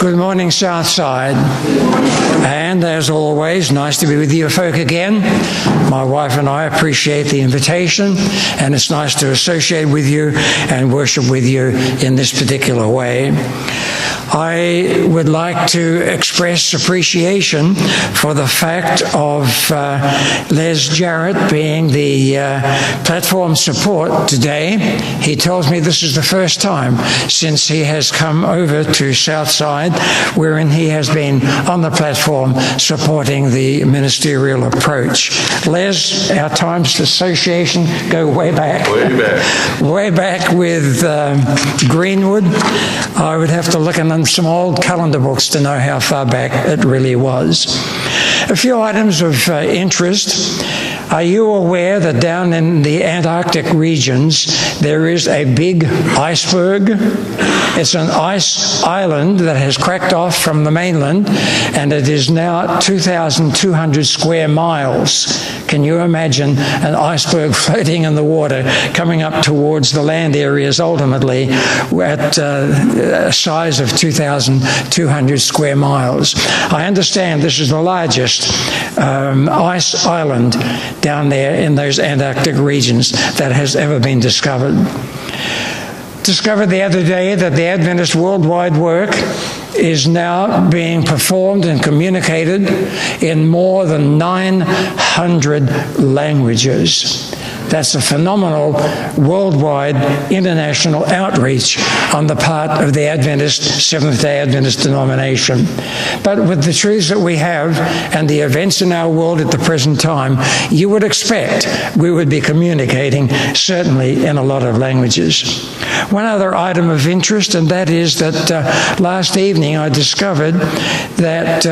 Good morning, Southside. And as always, nice to be with you folk again. My wife and I appreciate the invitation, and it's nice to associate with you and worship with you in this particular way. I would like to express appreciation for the fact of Les Jarrett being the platform support today. He tells me this is the first time since he has come over to Southside wherein he has been on the platform supporting the ministerial approach. Les, our times association go way back. Way back with Greenwood. I would have to look in some old calendar books to know how far back it really was. A few items of interest. Are you aware that down in the Antarctic regions there is a big iceberg? It's an ice island that has cracked off from the mainland, and it is now 2,200 square miles. Can you imagine an iceberg floating in the water coming up towards the land areas ultimately at a size of 2,200 square miles? I understand this is the largest ice island down there in those Antarctic regions that has ever been discovered. Discovered the other day that the Adventist worldwide work is now being performed and communicated in more than 900 languages. That's a phenomenal worldwide international outreach on the part of the Adventist, Seventh-day Adventist denomination. But with the truths that we have and the events in our world at the present time, you would expect we would be communicating certainly in a lot of languages. One other item of interest, and that is that last evening I discovered that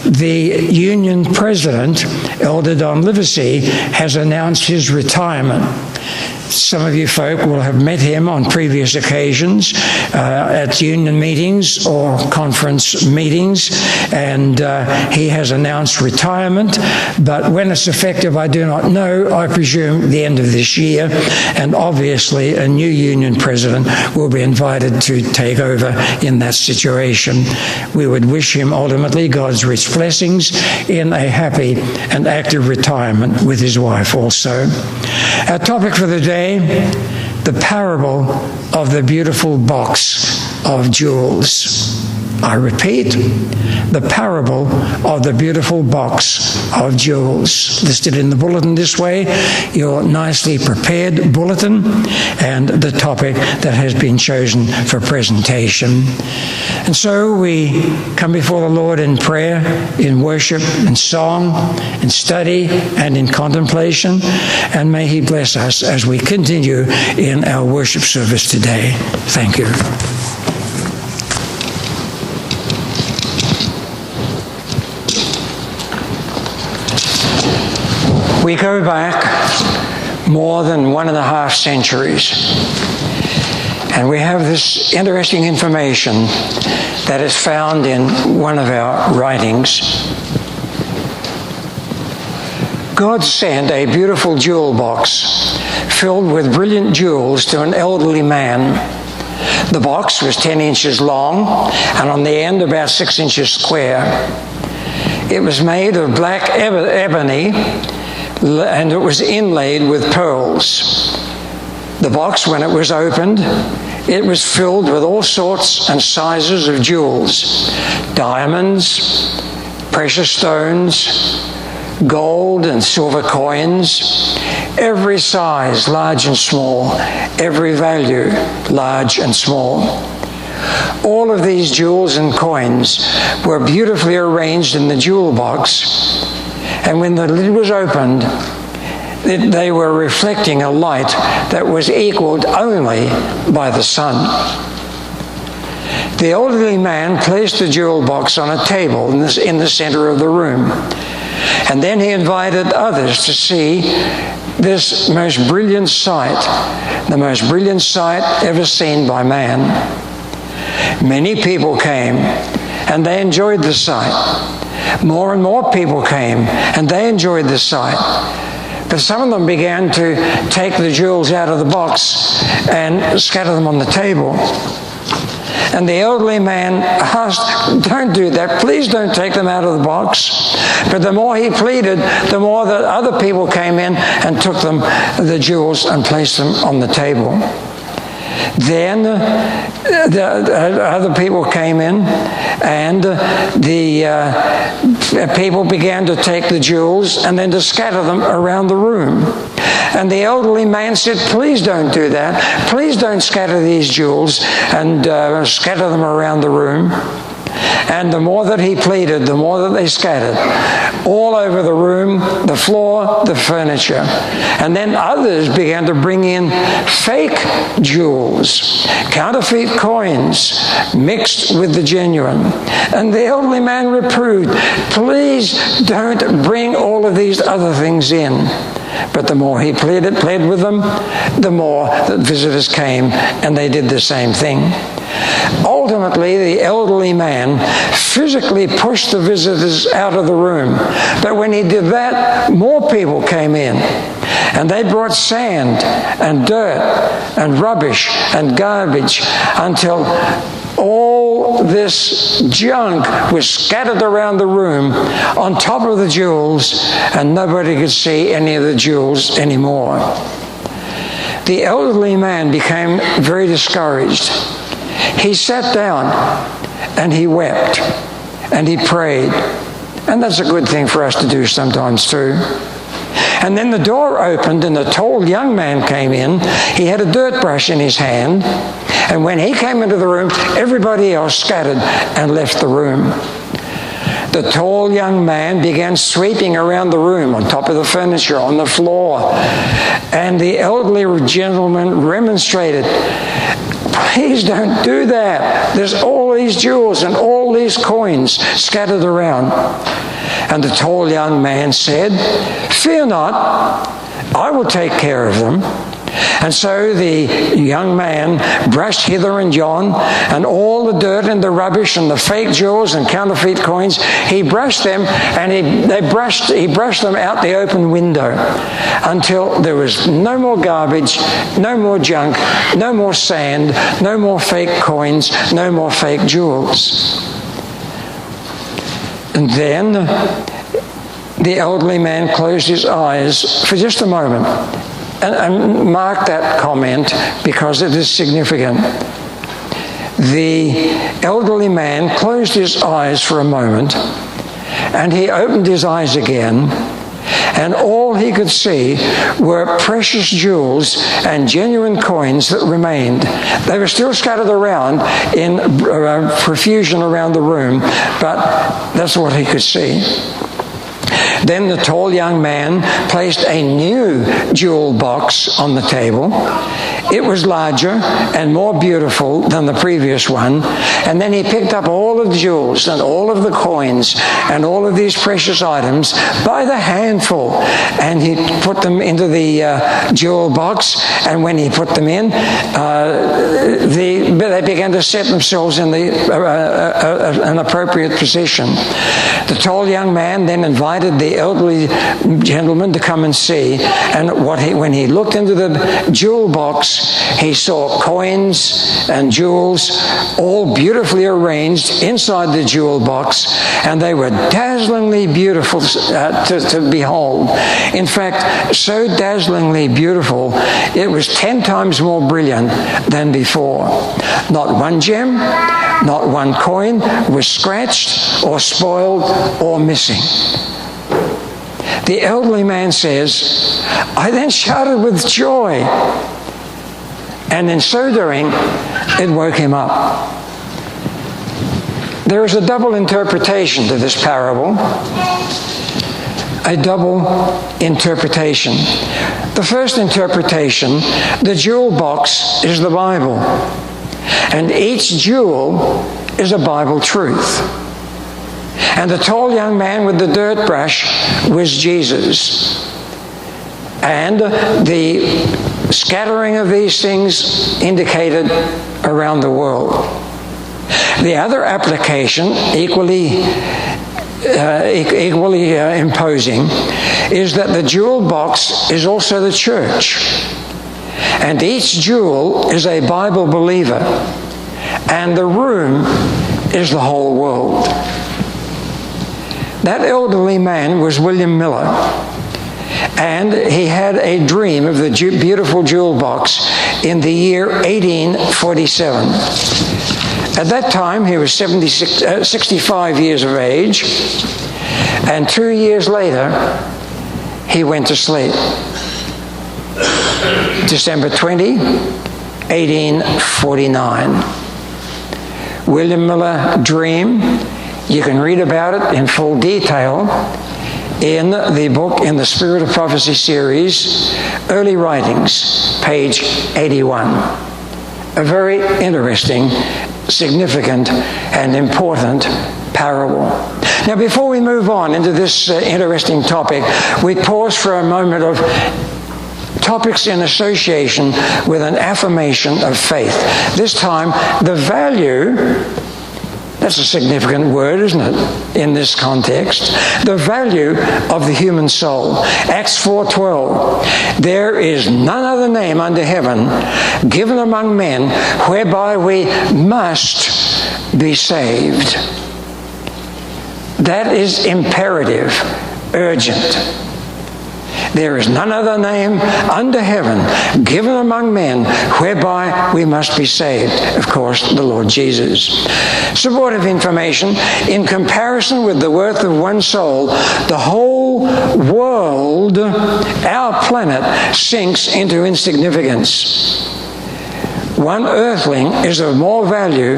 the Union President, Elder Don Livesey, has announced his retirement. Some of you folk will have met him on previous occasions at union meetings or conference meetings, and he has announced retirement, but when it's effective I do not know. I presume the end of this year, and obviously a new union president will be invited to take over in that situation. We would wish him ultimately God's rich blessings in a happy and active retirement with his wife also. Our topic for the day, the parable of the beautiful box of jewels. I repeat, the parable of the beautiful box of jewels. Listed in the bulletin this way, your nicely prepared bulletin, and the topic that has been chosen for presentation. And so we come before the Lord in prayer, in worship, in song, in study, and in contemplation, and may He bless us as we continue in our worship service today. Thank you. We go back more than 1.5 centuries, and we have this interesting information that is found in one of our writings. God sent a beautiful jewel box filled with brilliant jewels to an elderly man. The box was 10 inches long and on the end about 6 inches square. It was made of black ebony, and it was inlaid with pearls. The box, when it was opened, it was filled with all sorts and sizes of jewels: diamonds, precious stones, gold and silver coins, every size, large and small, every value, large and small. All of these jewels and coins were beautifully arranged in the jewel box, and when the lid was opened, they were reflecting a light that was equaled only by the sun. The elderly man placed the jewel box on a table in the center of the room, and then he invited others to see this most brilliant sight, the most brilliant sight ever seen by man. Many people came, and they enjoyed the sight. More and more people came, and they enjoyed the sight. But some of them began to take the jewels out of the box and scatter them on the table. And the elderly man asked, "Don't do that. Please don't take them out of the box." But the more he pleaded, the more that other people came in and took them, the jewels, and placed them on the table. Then the other people came in, and the people began to take the jewels and then to scatter them around the room. And the elderly man said, "Please don't do that. Please don't scatter these jewels and scatter them around the room." And the more that he pleaded, the more that they scattered all over the room, the floor, the furniture. And then others began to bring in fake jewels, counterfeit coins mixed with the genuine. And the elderly man reproved, "Please don't bring all of these other things in." But the more he pled with them, the more that visitors came, and they did the same thing. Ultimately, the elderly man physically pushed the visitors out of the room. But when he did that, more people came in. And they brought sand and dirt and rubbish and garbage until all this junk was scattered around the room on top of the jewels, and nobody could see any of the jewels anymore. The elderly man became very discouraged. He sat down and he wept and he prayed. And that's a good thing for us to do sometimes too. And then the door opened and a tall young man came in. He had a dirt brush in his hand. And when he came into the room, everybody else scattered and left the room. The tall young man began sweeping around the room, on top of the furniture, on the floor. And the elderly gentleman remonstrated, "Please don't do that. There's all these jewels and all these coins scattered around." And the tall young man said, "Fear not, I will take care of them." And so the young man brushed hither and yon, and all the dirt and the rubbish and the fake jewels and counterfeit coins, he brushed them, and he brushed them out the open window until there was no more garbage, no more junk, no more sand, no more fake coins, no more fake jewels. And then the elderly man closed his eyes for just a moment. And mark that comment because it is significant. The elderly man closed his eyes for a moment, and he opened his eyes again, and all he could see were precious jewels and genuine coins that remained. They were still scattered around in profusion around the room, but that's what he could see. Then the tall young man placed a new jewel box on the table. It was larger and more beautiful than the previous one. And then he picked up all of the jewels and all of the coins and all of these precious items by the handful. And he put them into the jewel box. And when he put them in, they began to set themselves in an appropriate position. The tall young man then invited the elderly gentleman to come and see. And when he looked into the jewel box, he saw coins and jewels all beautifully arranged inside the jewel box, and they were dazzlingly beautiful to behold. In fact, so dazzlingly beautiful, it was 10 times more brilliant than before. Not one gem, not one coin was scratched or spoiled or missing. The elderly man says, "I then shouted with joy, and in so doing, it woke him up." There is a double interpretation to this parable. A double interpretation. The first interpretation, the jewel box is the Bible, and each jewel is a Bible truth. And the tall young man with the dirt brush was Jesus. And the scattering of these things indicated around the world. The other application, equally imposing, is that the jewel box is also the church. And each jewel is a Bible believer. and the room is the whole world. That elderly man was William Miller, and he had a dream of the beautiful jewel box in the year 1847. At that time, he was 65 years of age, and 2 years later, he went to sleep. December 20, 1849. William Miller dream. You can read about it in full detail in the book, in the Spirit of Prophecy series, Early Writings, page 81. A very interesting, significant, and important parable. Now, before we move on into this interesting topic, we pause for a moment of topics in association with an affirmation of faith. This time, the value, that's a significant word, isn't it, in this context? The value of the human soul. Acts 4:12. There is none other name under heaven given among men whereby we must be saved. That is imperative, urgent. There is none other name under heaven given among men whereby we must be saved. Of course, the Lord Jesus. Supportive information. In comparison with the worth of one soul, the whole world, our planet, sinks into insignificance. One earthling is of more value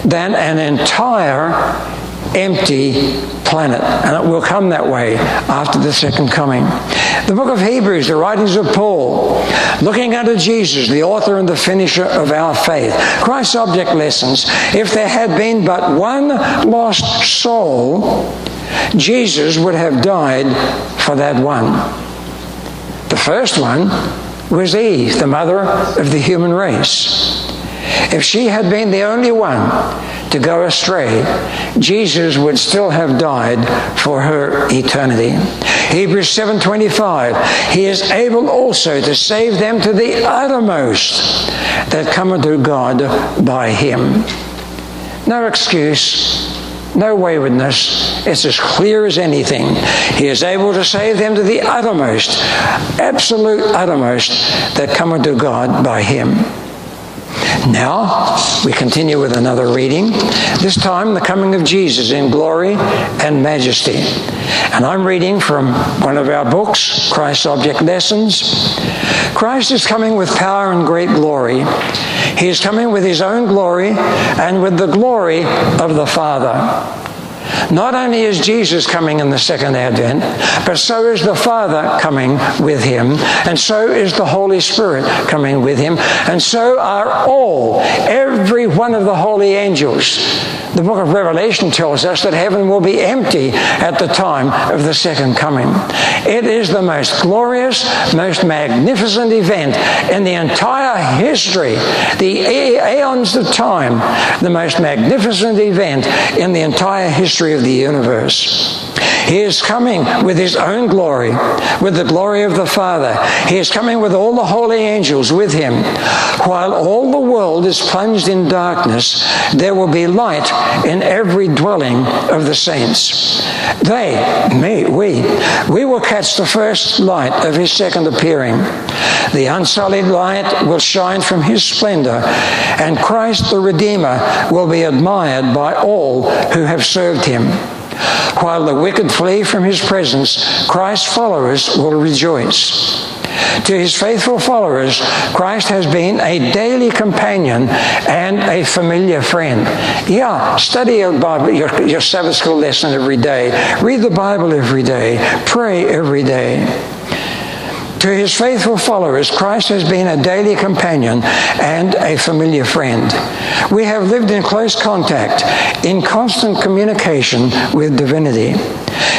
than an entire empty planet, and it will come that way after the second coming. The book of Hebrews, the writings of Paul, looking unto Jesus, the author and the finisher of our faith. Christ's object lessons. If there had been but one lost soul, Jesus would have died for that one. The first one was Eve, the mother of the human race. If she had been the only one to go astray, Jesus would still have died for her eternity. Hebrews 7:25, He is able also to save them to the uttermost that come unto God by Him. No excuse, no waywardness. It's as clear as anything. He is able to save them to the uttermost, absolute uttermost that come unto God by Him. Now, we continue with another reading, this time the coming of Jesus in glory and majesty. And I'm reading from one of our books, Christ's Object Lessons. Christ is coming with power and great glory. He is coming with His own glory and with the glory of the Father. Not only is Jesus coming in the second advent, but so is the Father coming with Him, and so is the Holy Spirit coming with Him, and so are every one of the holy angels. The book of Revelation tells us that heaven will be empty at the time of the second coming. It is the most glorious, most magnificent event in the entire history, the aeons of time, the most magnificent event in the entire history of the universe. He is coming with His own glory, with the glory of the Father. He is coming with all the holy angels with Him. While all the world is plunged in darkness, there will be light in every dwelling of the saints. We will catch the first light of His second appearing. The unsullied light will shine from His splendor, and Christ the Redeemer will be admired by all who have served Him. While the wicked flee from His presence, Christ's followers will rejoice. To His faithful followers, Christ has been a daily companion and a familiar friend. Study your Bible, your Sabbath school lesson every day. Read the Bible every day. Pray every day. To His faithful followers, Christ has been a daily companion and a familiar friend. We have lived in close contact, in constant communication with divinity.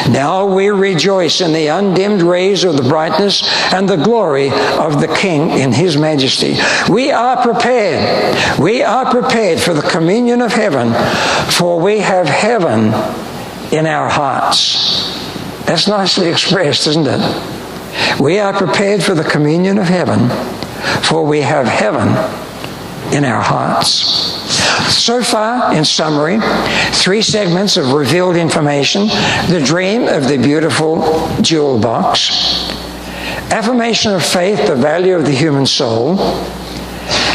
Now we rejoice in the undimmed rays of the brightness and the glory of the King in His majesty. We are prepared. We are prepared for the communion of heaven, for we have heaven in our hearts. That's nicely expressed, isn't it? We are prepared for the communion of heaven, for we have heaven in our hearts. So far, in summary, 3 segments of revealed information: the dream of the beautiful jewel box, affirmation of faith, the value of the human soul,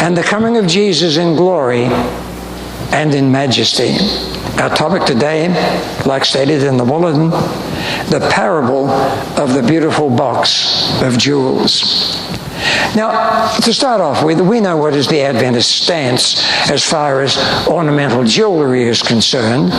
and the coming of Jesus in glory and in majesty. Our topic today, like stated in the bulletin, the parable of the beautiful box of jewels. Now, to start off with, we know what is the Adventist stance as far as ornamental jewelry is concerned.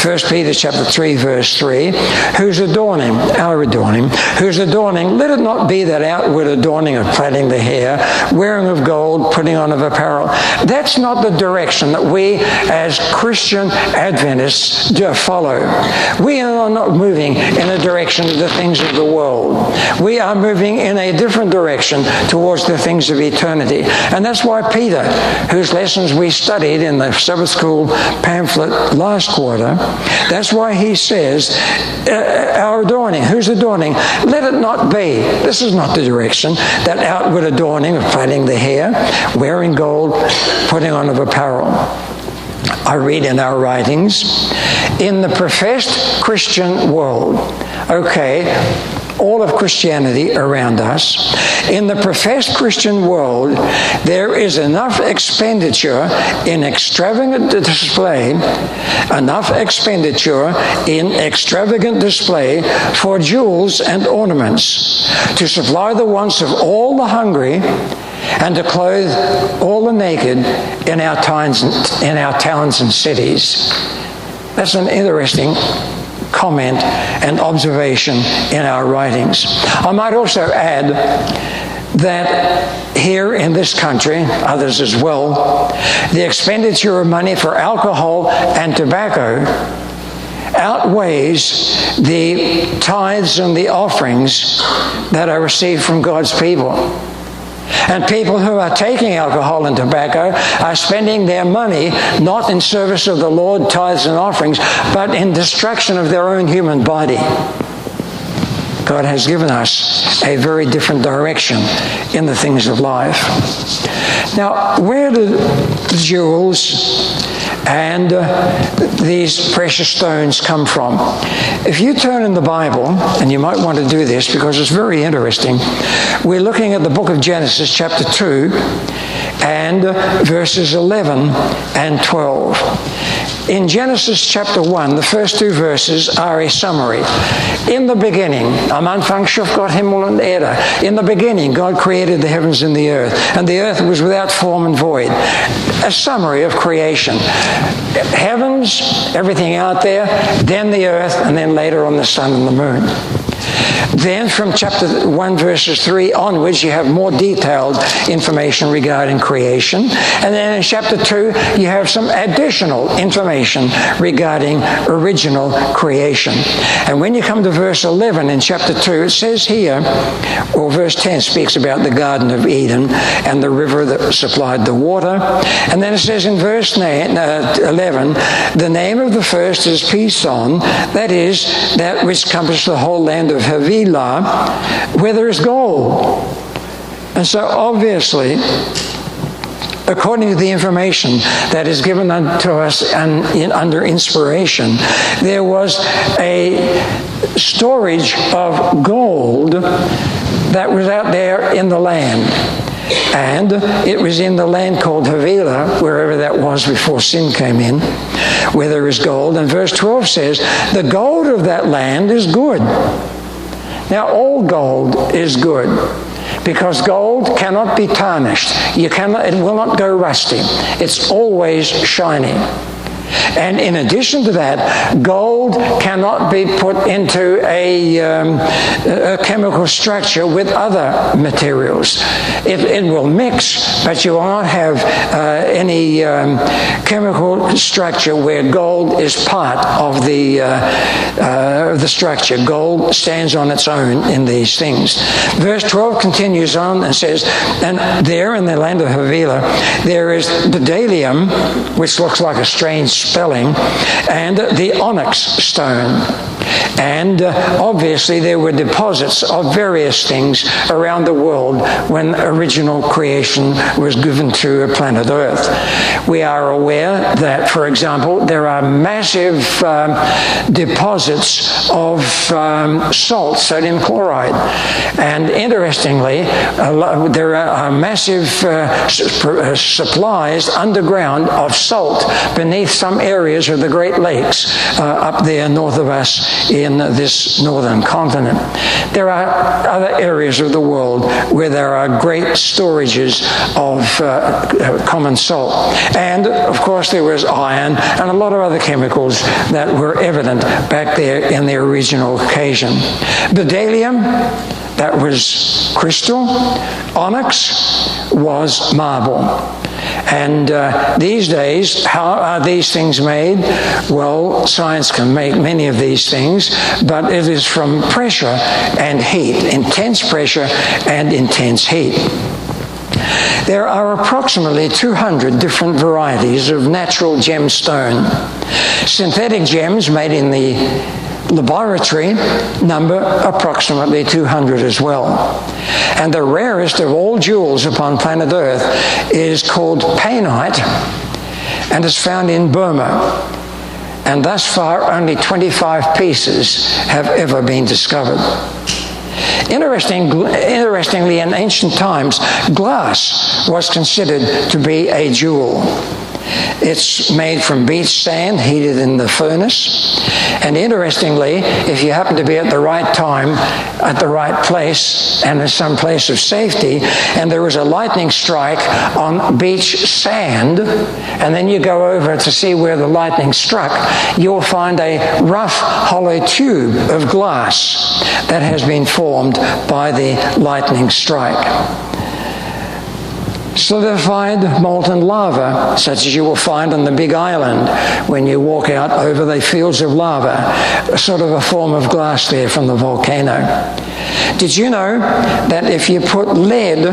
1 Peter chapter 3, verse 3, whose adorning, our adorning, whose adorning, let it not be that outward adorning of plaiting the hair, wearing of gold, putting on of apparel. That's not the direction that we as Christian Adventists follow. We are not moving in the direction of the things of the world. We are moving in a different direction towards the things of eternity. And that's why Peter, whose lessons we studied in the Sabbath School pamphlet last quarter, that's why he says, our adorning, whose adorning? Let it not be. This is not the direction, that outward adorning of plaiting the hair, wearing gold, putting on of apparel. I read in our writings, in the professed Christian world, all of Christianity around us, in the professed Christian world, there is enough expenditure in extravagant display for jewels and ornaments, to supply the wants of all the hungry and to clothe all the naked in our towns and cities. That's an interesting comment and observation in our writings. I might also add that here in this country, others as well, the expenditure of money for alcohol and tobacco outweighs the tithes and the offerings that are received from God's people. And people who are taking alcohol and tobacco are spending their money not in service of the Lord, tithes and offerings, but in destruction of their own human body. God has given us a very different direction in the things of life. Now, where do the jewels and these precious stones come from? If you turn in the Bible, and you might want to do this because it's very interesting, we're looking at the book of Genesis chapter 2 and verses 11 and 12. In Genesis chapter 1, the first 2 verses are a summary. In the beginning, am Anfang schuf Gott Himmel und Erde. In the beginning, God created the heavens and the earth was without form and void. A summary of creation. Heavens, everything out there, then the earth, and then later on the sun and the moon. Then from chapter 1 verses 3 onwards, you have more detailed information regarding creation. And then in chapter 2, you have some additional information regarding original creation. And when you come to verse 11 in chapter 2, it says here, or verse 10 speaks about the Garden of Eden and the river that supplied the water. And then it says in verse 11, the name of the first is Peterson, that is, that which compassed the whole land of Havilah, where there is gold. And so obviously, according to the information that is given unto us under inspiration, there was a storage of gold that was out there in the land. And it was in the land called Havilah, wherever that was before sin came in, where there is gold. And verse 12 says, the gold of that land is good. Now, all gold is good, because gold cannot be tarnished. It will not go rusty. It's always shining. And in addition to that, gold cannot be put into a chemical structure with other materials. It will mix, but you will not have any chemical structure where gold is part of the structure. Gold stands on its own in these things. Verse 12 continues on and says, and there in the land of Havilah, there is bdellium, which looks like a strange spelling, and the onyx stone. And obviously there were deposits of various things around the world when original creation was given to planet Earth. We are aware that, for example, there are massive deposits of salt, sodium chloride. And interestingly, there are massive supplies underground of salt beneath some areas of the Great Lakes up there north of us in this northern continent. There are other areas of the world where there are great storages of common salt. And, of course, there was iron and a lot of other chemicals that were evident back there in the original occasion. Bdellium, that was crystal. Onyx was marble. And these days, how are these things made? Well, science can make many of these things, but it is from pressure and heat, intense pressure and intense heat. There are approximately 200 different varieties of natural gemstone. Synthetic gems made in the laboratory number approximately 200 as well. And the rarest of all jewels upon planet Earth is called painite and is found in Burma. And thus far, only 25 pieces have ever been discovered. Interestingly, in ancient times, glass was considered to be a jewel. It's made from beach sand, heated in the furnace. And interestingly, if you happen to be at the right time, at the right place, and in some place of safety, and there was a lightning strike on beach sand, and then you go over to see where the lightning struck, you'll find a rough, hollow tube of glass that has been formed by the lightning strike. Solidified molten lava, such as you will find on the Big Island when you walk out over the fields of lava, sort of a form of glass there from the volcano. Did you know that if you put lead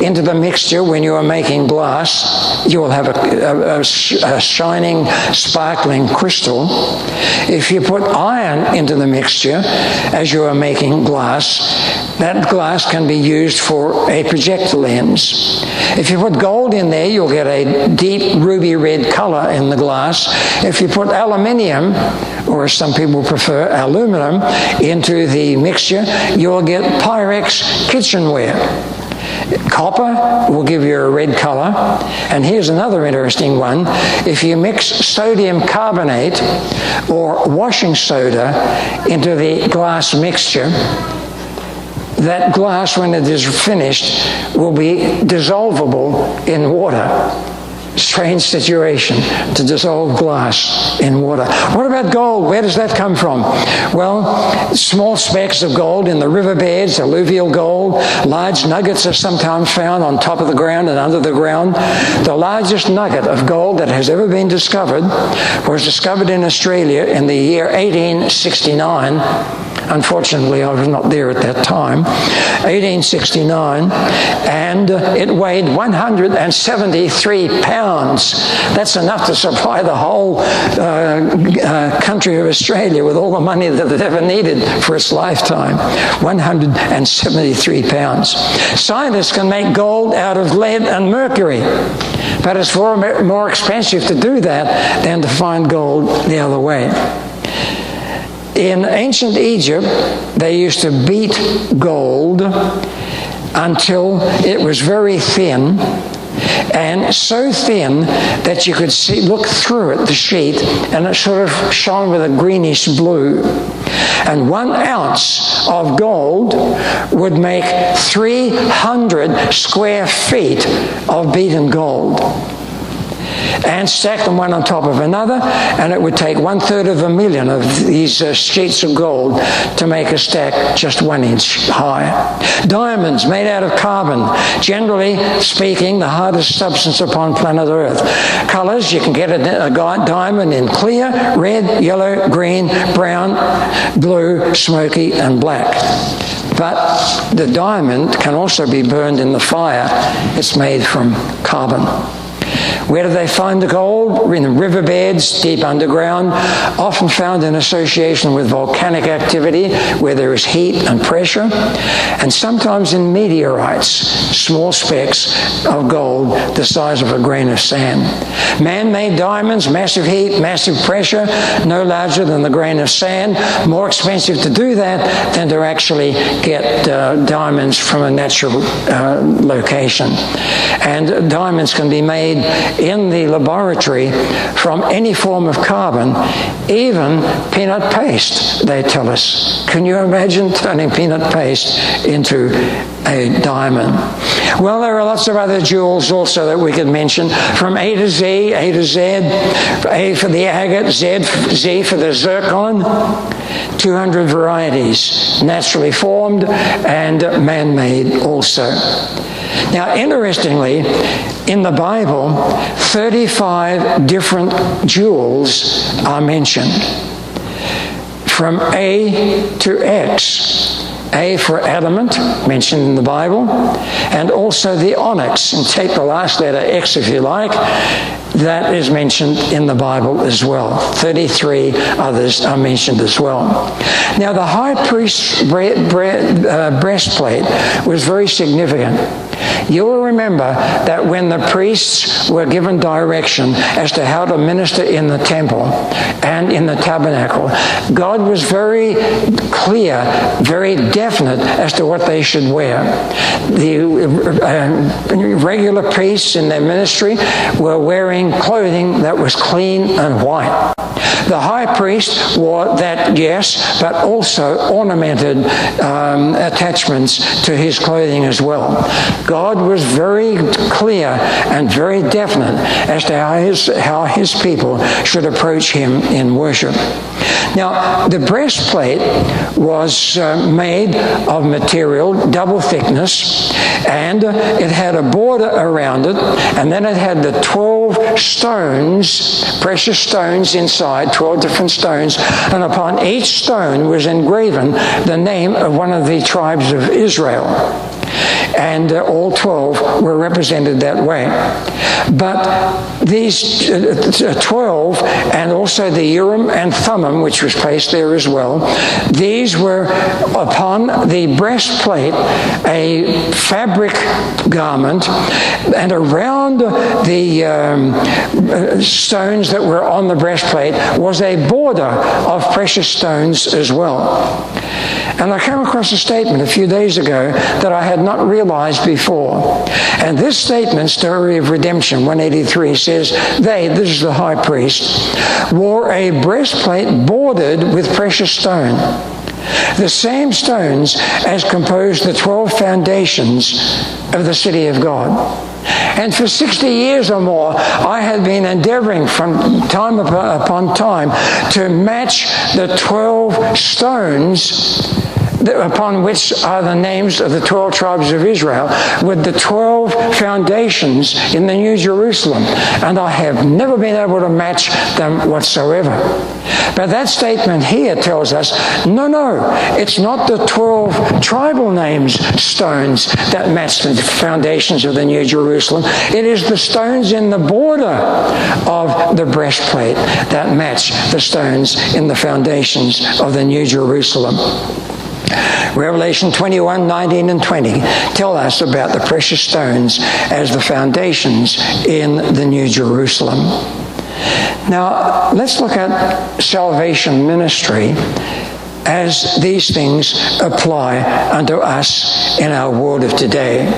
into the mixture when you are making glass, you will have a shining, sparkling crystal? If you put iron into the mixture as you are making glass, that glass can be used for a projector lens. If you put gold in there, you'll get a deep ruby red color in the glass. If you put aluminium, or as some people prefer, aluminum, into the mixture, you'll get Pyrex kitchenware. Copper will give you a red color. And here's another interesting one. If you mix sodium carbonate or washing soda into the glass mixture, that glass, when it is finished, will be dissolvable in water. Strange situation to dissolve glass in water. What about gold? Where does that come from? Well, small specks of gold in the riverbeds, alluvial gold. Large nuggets are sometimes found on top of the ground and under the ground. The largest nugget of gold that has ever been discovered was discovered in Australia in the year 1869. Unfortunately, I was not there at that time. 1869, and it weighed 173 pounds. That's enough to supply the whole country of Australia with all the money that it ever needed for its lifetime. 173 pounds. Scientists can make gold out of lead and mercury, but it's far more expensive to do that than to find gold the other way. In ancient Egypt, they used to beat gold until it was very thin, and so thin that you could look through it, the sheet, and it sort of shone with a greenish blue. And 1 ounce of gold would make 300 square feet of beaten gold. And stack them one on top of another, and it would take 1/3 of a million of these sheets of gold to make a stack just 1 inch high. Diamonds made out of carbon, generally speaking, the hardest substance upon planet Earth. Colors, you can get a diamond in clear, red, yellow, green, brown, blue, smoky, and black. But the diamond can also be burned in the fire. It's made from carbon. Where do they find the gold? In the riverbeds, deep underground, often found in association with volcanic activity where there is heat and pressure, and sometimes in meteorites, small specks of gold the size of a grain of sand. Man-made diamonds, massive heat, massive pressure, no larger than the grain of sand. More expensive to do that than to actually get diamonds from a natural location. And diamonds can be made in the laboratory from any form of carbon, even peanut paste, they tell us. Can you imagine turning peanut paste into a diamond? Well, there are lots of other jewels also that we could mention, from A to Z, A to Z, A for the agate, Z for the zircon, 200 varieties, naturally formed and man-made also. Now, interestingly, in the Bible, 35 different jewels are mentioned, from A to X. A for adamant, mentioned in the Bible, and also the onyx, and take the last letter X if you like, that is mentioned in the Bible as well. 33 others are mentioned as well. Now, the high priest's breastplate was very significant. You will remember that when the priests were given direction as to how to minister in the temple and in the tabernacle, God was very clear, very definite as to what they should wear. The regular priests in their ministry were wearing clothing that was clean and white. The high priest wore that, yes, but also ornamented attachments to his clothing as well. God was very clear and very definite as to how his people should approach him in worship. Now, the breastplate was made of material, double thickness, and it had a border around it, and then it had the 12 stones, precious stones inside, 12 different stones, and upon each stone was engraven the name of one of the tribes of Israel. And all 12 were represented that way. But these 12, and also the Urim and Thummim, which was placed there as well, these were upon the breastplate a fabric garment, and around the stones that were on the breastplate was a border of precious stones as well. And I came across a statement a few days ago that I had not realized before. And this statement, Story of Redemption 183, says, they, this is the high priest, wore a breastplate bordered with precious stone, the same stones as composed the 12 foundations of the city of God. And for 60 years or more, I had been endeavoring from time upon time to match the 12 stones upon which are the names of the 12 tribes of Israel with the 12 foundations in the New Jerusalem. And I have never been able to match them whatsoever. But that statement here tells us, no, it's not the 12 tribal names stones that match the foundations of the New Jerusalem. It is the stones in the border of the breastplate that match the stones in the foundations of the New Jerusalem. Revelation 21, 19 and 20 tell us about the precious stones as the foundations in the New Jerusalem. Now, let's look at salvation ministry as these things apply unto us in our world of today.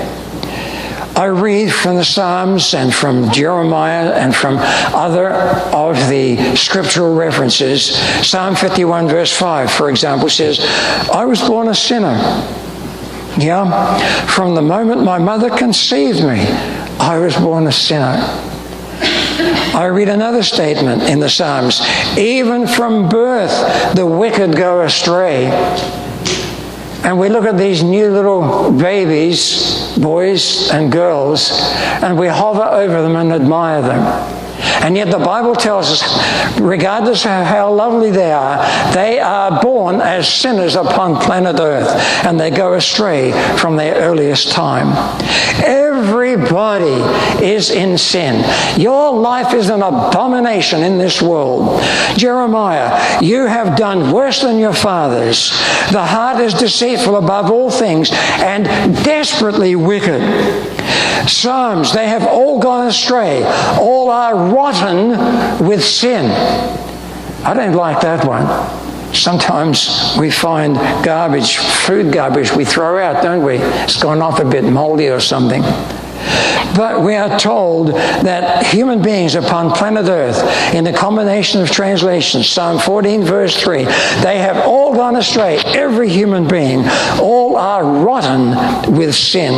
I read from the Psalms and from Jeremiah and from other of the scriptural references. Psalm 51 verse 5, for example, says, I was born a sinner. Yeah, from the moment my mother conceived me, I was born a sinner. I read another statement in the Psalms, even from birth the wicked go astray. And we look at these new little babies, boys and girls, and we hover over them and admire them. And yet the Bible tells us, regardless of how lovely they are born as sinners upon planet Earth, and they go astray from their earliest time. Every Everybody is in sin. Your life is an abomination in this world. Jeremiah, you have done worse than your fathers. The heart is deceitful above all things and desperately wicked. Psalms, they have all gone astray. All are rotten with sin. I don't like that one. Sometimes we find garbage, food garbage we throw out, don't we? It's gone off a bit moldy or something. But we are told that human beings upon planet Earth, in the combination of translations, Psalm 14 verse 3, they have all gone astray, every human being. All are rotten with sin.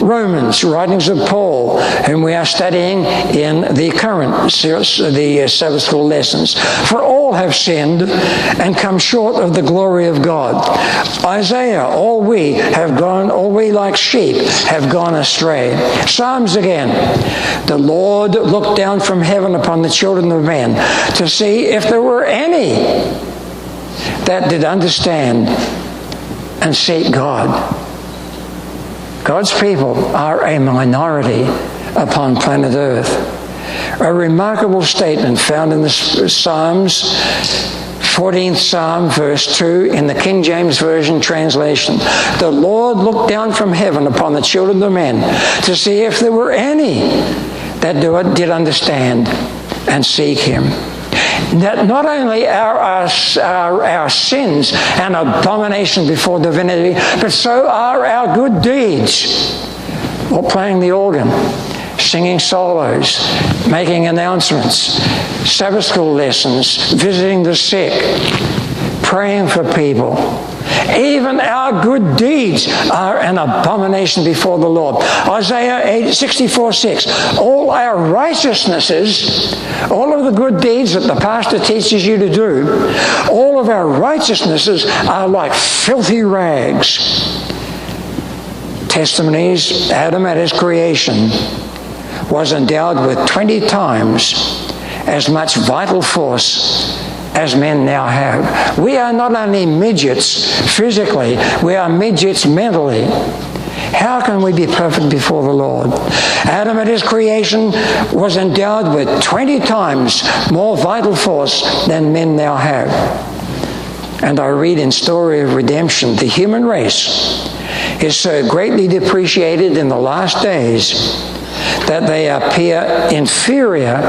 Romans, writings of Paul, whom we are studying in the current Sabbath school lessons. For all have sinned and come short of the glory of God. Isaiah, all we like sheep have gone astray. Psalms again, the Lord looked down from heaven upon the children of men to see if there were any that did understand and seek God. God's people are a minority upon planet Earth. A remarkable statement found in the Psalms, 14th Psalm, verse 2, in the King James Version translation. The Lord looked down from heaven upon the children of men to see if there were any that did understand and seek Him. That not only are our sins an abomination before divinity, but so are our good deeds. Or playing the organ, singing solos, making announcements, Sabbath school lessons, visiting the sick, praying for people. Even our good deeds are an abomination before the Lord. Isaiah 64:6. All our righteousnesses, all of the good deeds that the pastor teaches you to do, all of our righteousnesses are like filthy rags. Testimonies, Adam at his creation was endowed with 20 times as much vital force as men now have. We are not only midgets physically, we are midgets mentally. How can we be perfect before the Lord? Adam at his creation was endowed with 20 times more vital force than men now have. And I read in Story of Redemption, the human race is so greatly depreciated in the last days that they appear inferior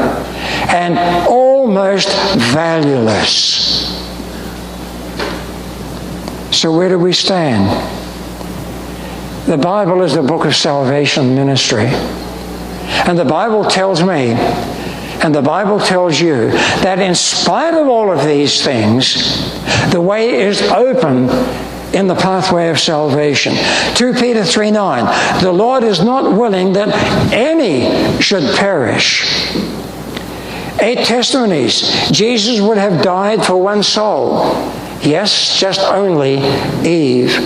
and almost valueless. So where do we stand? The Bible is the book of salvation ministry. And the Bible tells me, and the Bible tells you, that in spite of all of these things, the way is open in the pathway of salvation. 2 Peter 3:9, the Lord is not willing that any should perish. 8 testimonies, Jesus would have died for one soul. Yes, just only Eve.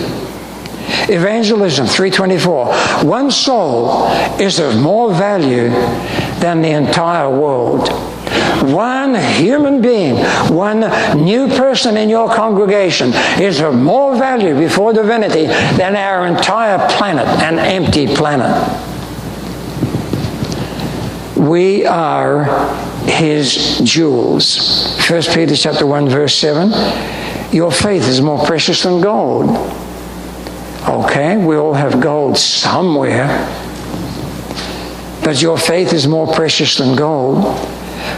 Evangelism 3:24, one soul is of more value than the entire world. One human being, one new person in your congregation is of more value before divinity than our entire planet, an empty planet. We are His jewels. 1 Peter chapter 1 verse 7, your faith is more precious than gold. Okay, we all have gold somewhere, but your faith is more precious than gold.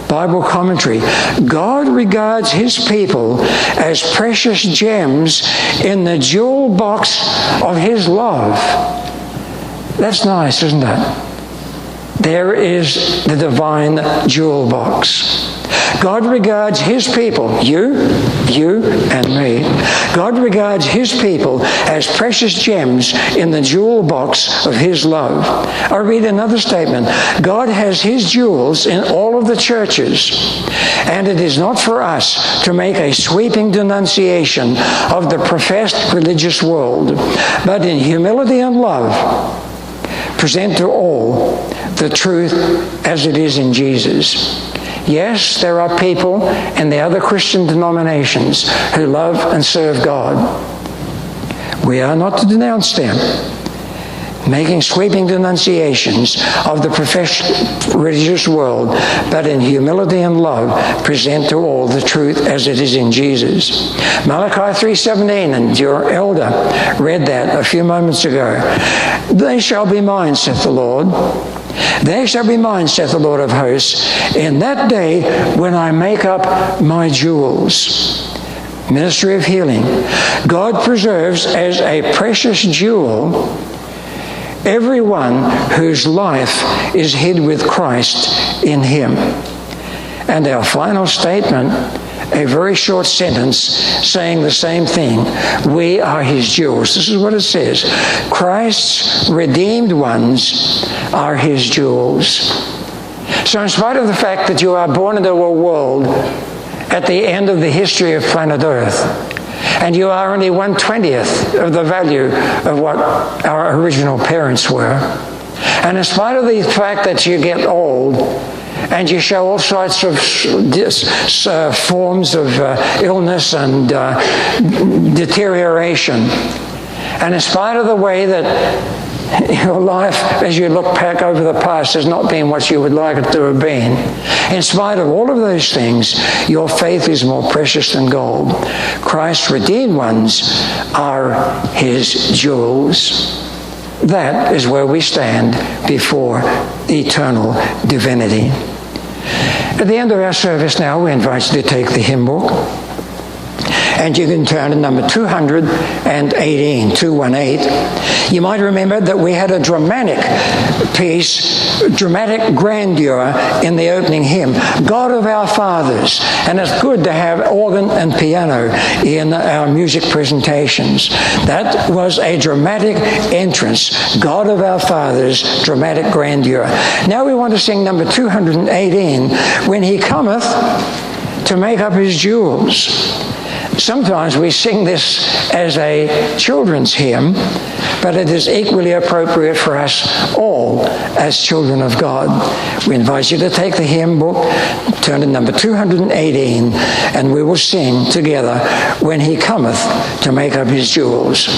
Bible commentary, God regards His people as precious gems in the jewel box of His love. That's nice, isn't it? There is the divine jewel box. God regards His people, you and me. God regards His people as precious gems in the jewel box of His love. I read another statement. God has His jewels in all of the churches, and it is not for us to make a sweeping denunciation of the professed religious world, but in humility and love, present to all the truth as it is in Jesus. Yes, there are people in the other Christian denominations who love and serve God. We are not to denounce them. making sweeping denunciations of the religious world, but in humility and love present to all the truth as it is in Jesus. Malachi 3:17, and your elder read that a few moments ago. They shall be mine, saith the Lord. They shall be mine, saith the Lord of hosts, in that day when I make up my jewels. Ministry of healing. God preserves as a precious jewel everyone whose life is hid with Christ in him. And our final statement, a very short sentence saying the same thing. We are his jewels. This is what it says. Christ's redeemed ones are his jewels. So in spite of the fact that you are born into a world at the end of the history of planet Earth, and you are only 1/20th of the value of what our original parents were, and in spite of the fact that you get old, and you show all sorts of forms of illness and deterioration. And in spite of the way that your life, as you look back over the past, has not been what you would like it to have been, in spite of all of those things, your faith is more precious than gold. Christ's redeemed ones are his jewels. That is where we stand before eternal divinity. At the end of our service now, we invite you to take the hymn book, and you can turn to number 218, 218. You might remember that we had a dramatic piece, dramatic grandeur in the opening hymn, God of our fathers. And it's good to have organ and piano in our music presentations. That was a dramatic entrance, God of our fathers, dramatic grandeur. Now we want to sing number 218, When he cometh to make up his jewels. Sometimes we sing this as a children's hymn, but it is equally appropriate for us all as children of God. We invite you to take the hymn book, turn to number 218, and we will sing together, When he cometh to make up his jewels.